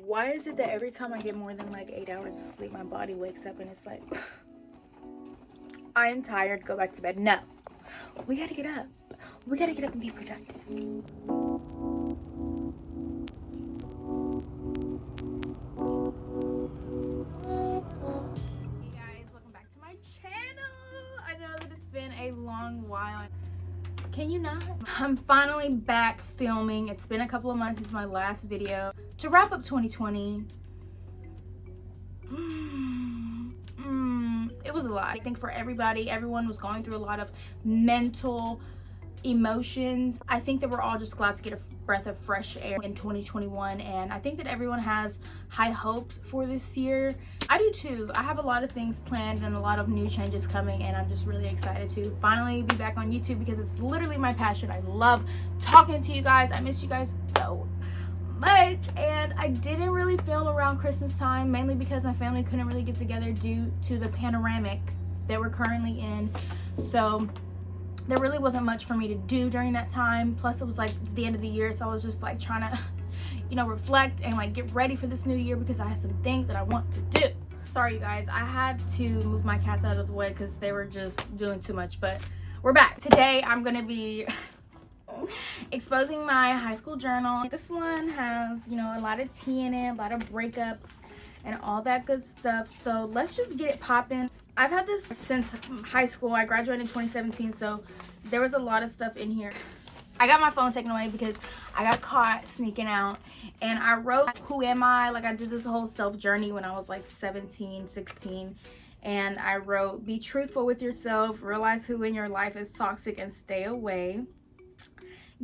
Why is it that every time I get more than like 8 hours of sleep, my body wakes up and it's like, I am tired, go back to bed? No, we gotta get up. We gotta get up and be productive. Hey guys, welcome back to my channel. I know that it's been a long while. Can you not? I'm finally back filming. It's been a couple of months since my last video. To wrap up 2020, it was a lot. I think for everybody, everyone was going through a lot of mental emotions. I think that we're all just glad to get a breath of fresh air in 2021, and I think that everyone has high hopes for this year. I do too. I have a lot of things planned and a lot of new changes coming, and I'm just really excited to finally be back on YouTube because it's literally my passion. I love talking to you guys. I miss you guys so much, and I didn't really film around Christmas time, mainly because my family couldn't really get together due to the panoramic that we're currently in. So there really wasn't much for me to do during that time. Plus it was like the end of the year, so I was just like trying to, you know, reflect and like get ready for this new year because I had some things that I want to do. Sorry you guys, I had to move my cats out of the way because they were just doing too much, but we're back. Today I'm gonna be exposing my high school journal. This one has, you know, a lot of tea in it, a lot of breakups and all that good stuff. So let's just get it popping. I've had this since high school. I graduated in 2017, so there was a lot of stuff in here. I got my phone taken away because I got caught sneaking out, and I wrote who am I. Like I did this whole self journey when I was like 17, 16, and I wrote be truthful with yourself, realize who in your life is toxic and stay away,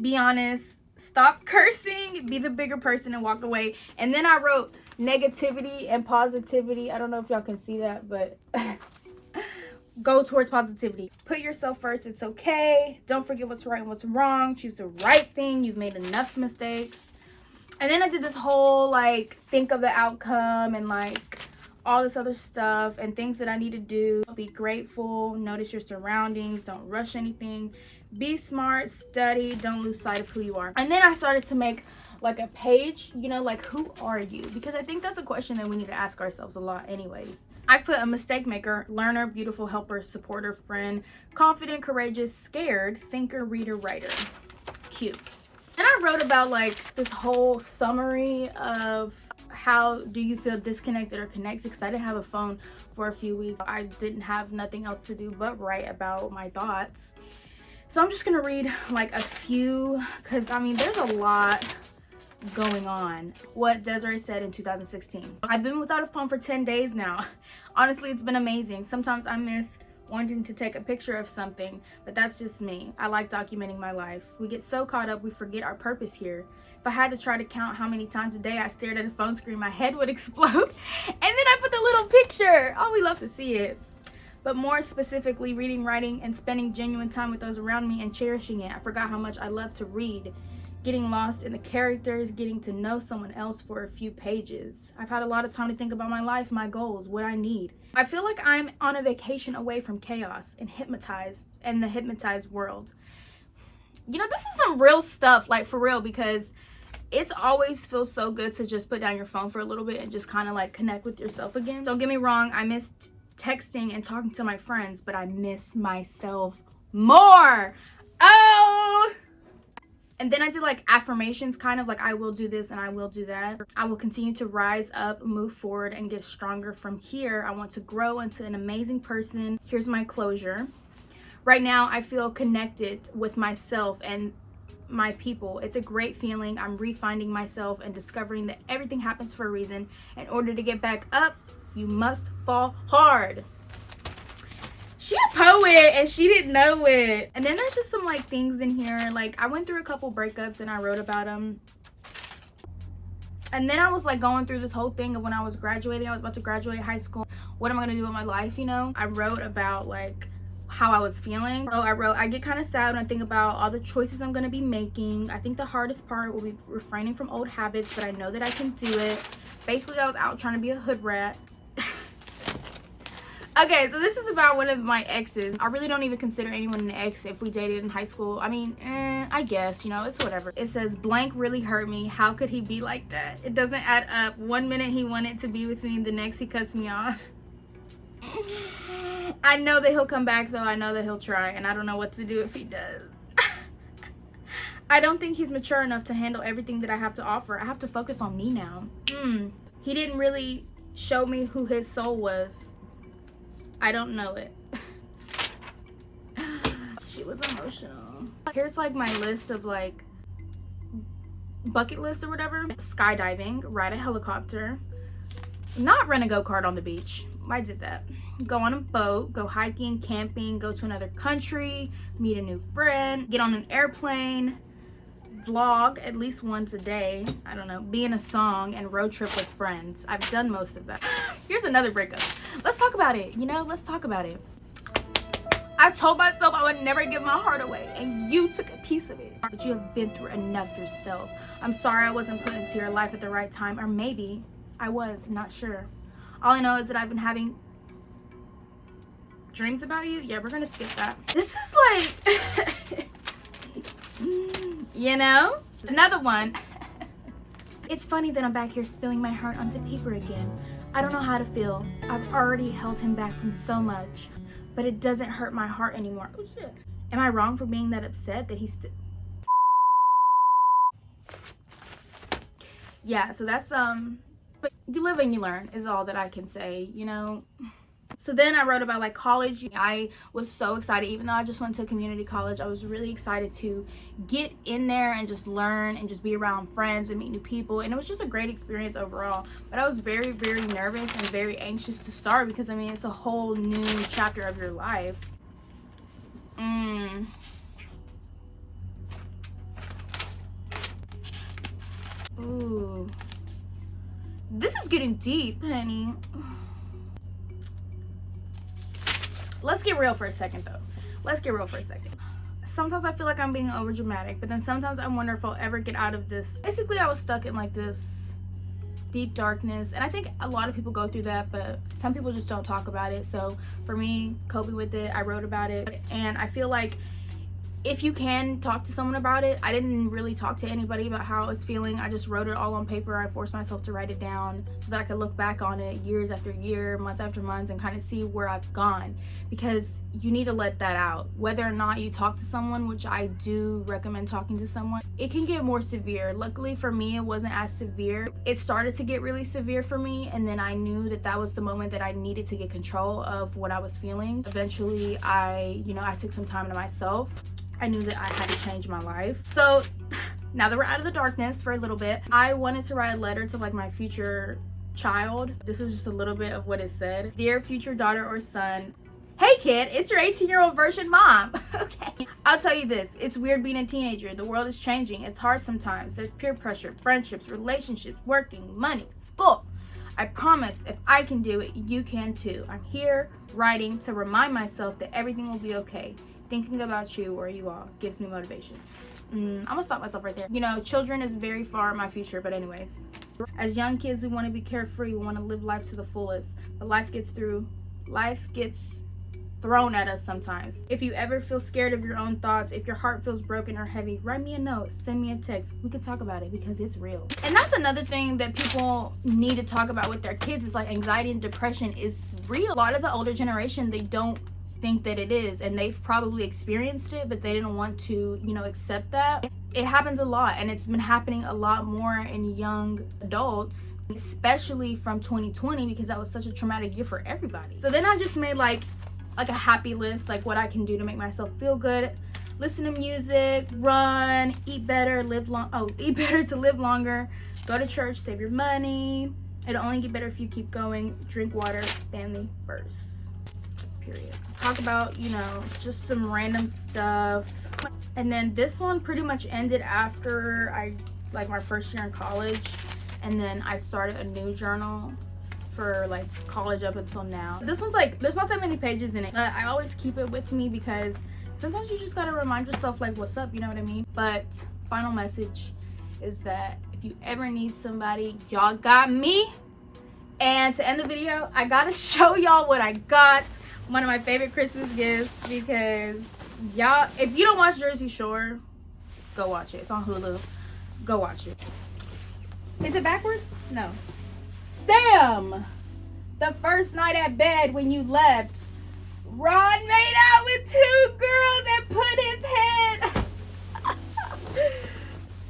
be honest, stop cursing, be the bigger person and walk away. And then I wrote negativity and positivity. I don't know if y'all can see that, but go towards positivity. Put yourself first. It's okay. Don't forget what's right and what's wrong. Choose the right thing. You've made enough mistakes. And then I did this whole like think of the outcome and like all this other stuff and things that I need to do. Be grateful, notice your surroundings, don't rush anything, be smart, study, don't lose sight of who you are. And then I started to make like a page, you know, like who are you? Because I think that's a question that we need to ask ourselves a lot anyways. I put a mistake maker, learner, beautiful helper, supporter, friend, confident, courageous, scared, thinker, reader, writer. Cute. And I wrote about like this whole summary of how do you feel disconnected or connected, because I didn't have a phone for a few weeks. I didn't have nothing else to do but write about my thoughts. So I'm just gonna read like a few, because I mean there's a lot going on. What Desiray said in 2016. I've been without a phone for 10 days now. Honestly, it's been amazing. Sometimes I miss wanting to take a picture of something, but that's just me. I like documenting my life. We get so caught up we forget our purpose here. If I had to try to count how many times a day I stared at a phone screen, my head would explode. And then I put the little picture. Oh, we love to see it. But more specifically, reading, writing, and spending genuine time with those around me and cherishing it. I forgot how much I love to read. Getting lost in the characters, getting to know someone else for a few pages. I've had a lot of time to think about my life, my goals, what I need. I feel like I'm on a vacation away from chaos and hypnotized in the hypnotized world. You know, this is some real stuff, like for real, because it's always feels so good to just put down your phone for a little bit and just kind of like connect with yourself again. Don't get me wrong, I miss texting and talking to my friends, but I miss myself more. Oh! And then I did like affirmations, kind of like I will do this and I will do that. I will continue to rise up, move forward, and get stronger from here. I want to grow into an amazing person. Here's my closure. Right now, I feel connected with myself and my people. It's a great feeling. I'm refinding myself and discovering that everything happens for a reason. In order to get back up, you must fall hard. She a poet and she didn't know it. And then there's just some like things in here. Like I went through a couple breakups and I wrote about them. And then I was like going through this whole thing of when I was graduating. I was about to graduate high school. What am I gonna do with my life, you know? I wrote about like how I was feeling. So I wrote, I get kind of sad when I think about all the choices I'm gonna be making. I think the hardest part will be refraining from old habits, but I know that I can do it. Basically, I was out trying to be a hood rat. Okay, so this is about one of my exes. I really don't even consider anyone an ex if we dated in high school. I mean, I guess, you know, it's whatever. It says, blank really hurt me. How could he be like that? It doesn't add up. One minute he wanted to be with me, the next he cuts me off. I know that he'll come back though. I know that he'll try, and I don't know what to do if he does. I don't think he's mature enough to handle everything that I have to offer. I have to focus on me now. He didn't really show me who his soul was. I don't know it. She was emotional. Here's like my list of like bucket list or whatever. Skydiving, ride a helicopter, not rent a go-kart on the beach. I did that. Go on a boat, go hiking, camping, go to another country, meet a new friend, get on an airplane, vlog at least once a day, I don't know, be in a song, and road trip with friends. I've done most of that. Here's another breakup. Let's talk about it, you know, let's talk about it. I told myself I would never give my heart away, and you took a piece of it. But you have been through enough yourself. I'm sorry I wasn't put into your life at the right time, or maybe I was, not sure. All I know is that I've been having dreams about you. Yeah, we're gonna skip that. This is like, you know? Another one. It's funny that I'm back here spilling my heart onto paper again. I don't know how to feel. I've already held him back from so much, but it doesn't hurt my heart anymore. Oh shit. Am I wrong for being that upset that he's still... Yeah, so that's, but you live and you learn is all that I can say, you know? So then I wrote about like college. I was so excited, even though I just went to community college, I was really excited to get in there and just learn and just be around friends and meet new people. And it was just a great experience overall. But I was very, very nervous and very anxious to start because, I mean, it's a whole new chapter of your life. Ooh. This is getting deep, honey. Let's get real for a second, though. Let's get real for a second. Sometimes I feel like I'm being over dramatic, but then sometimes I wonder if I'll ever get out of this. Basically, I was stuck in like this deep darkness, and I think a lot of people go through that, but some people just don't talk about it. So for me, coping with it, I wrote about it, and I feel like if you can talk to someone about it, I didn't really talk to anybody about how I was feeling. I just wrote it all on paper. I forced myself to write it down so that I could look back on it years after year, months after months, and kind of see where I've gone, because you need to let that out. Whether or not you talk to someone, which I do recommend talking to someone, it can get more severe. Luckily for me, it wasn't as severe. It started to get really severe for me, and then I knew that that was the moment that I needed to get control of what I was feeling. Eventually, I took some time to myself. I knew that I had to change my life. So now that we're out of the darkness for a little bit, I wanted to write a letter to like my future child. This is just a little bit of what it said. Dear future daughter or son, hey kid, it's your 18-year-old version mom. Okay. I'll tell you this, it's weird being a teenager. The world is changing. It's hard sometimes. There's peer pressure, friendships, relationships, working, money, school. I promise if I can do it, you can too. I'm here writing to remind myself that everything will be okay. Thinking about you where you are gives me motivation. I'm gonna stop myself right there. You know, children is very far in my future, but anyways. As young kids, we want to be carefree. We want to live life to the fullest. But life gets thrown at us sometimes. If you ever feel scared of your own thoughts, if your heart feels broken or heavy, write me a note, send me a text. We can talk about it because it's real. And that's another thing that people need to talk about with their kids is like anxiety and depression is real. A lot of the older generation, they don't think that it is, and they've probably experienced it, but they didn't want to, accept that. It happens a lot, and it's been happening a lot more in young adults, especially from 2020, because that was such a traumatic year for everybody. So then I just made like a happy list, like what I can do to make myself feel good. Listen to music, run, eat better, eat better to live longer, go to church, save your money. It'll only get better if you keep going. Drink water, family first. Period. Talk about, just some random stuff. And then this one pretty much ended after my first year in college, and then I started a new journal for like college up until now. This one's like, there's not that many pages in it, but I always keep it with me because sometimes you just gotta remind yourself like what's up, you know what I mean? But final message is that if you ever need somebody, y'all got me. And to end the video, I gotta show y'all what I got. One of my favorite Christmas gifts, because y'all, if you don't watch Jersey Shore, go watch it. It's on Hulu. Go watch it. Is it backwards? No. Sam, the first night at bed when you left, Ron made out with 2 girls and put his head.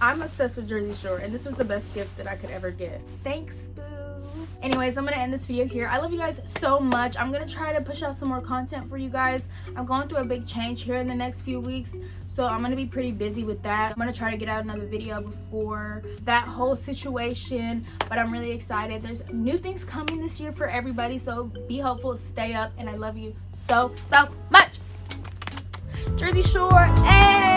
I'm obsessed with Jersey Shore, and this is the best gift that I could ever get. Thanks, boo. Anyways, I'm gonna end this video here. I love you guys so much. I'm gonna try to push out some more content for you guys. I'm going through a big change here in the next few weeks, so I'm gonna be pretty busy with that. I'm gonna try to get out another video before that whole situation, but I'm really excited. There's new things coming this year for everybody, so be hopeful, stay up, and I love you so much. Jersey Shore, and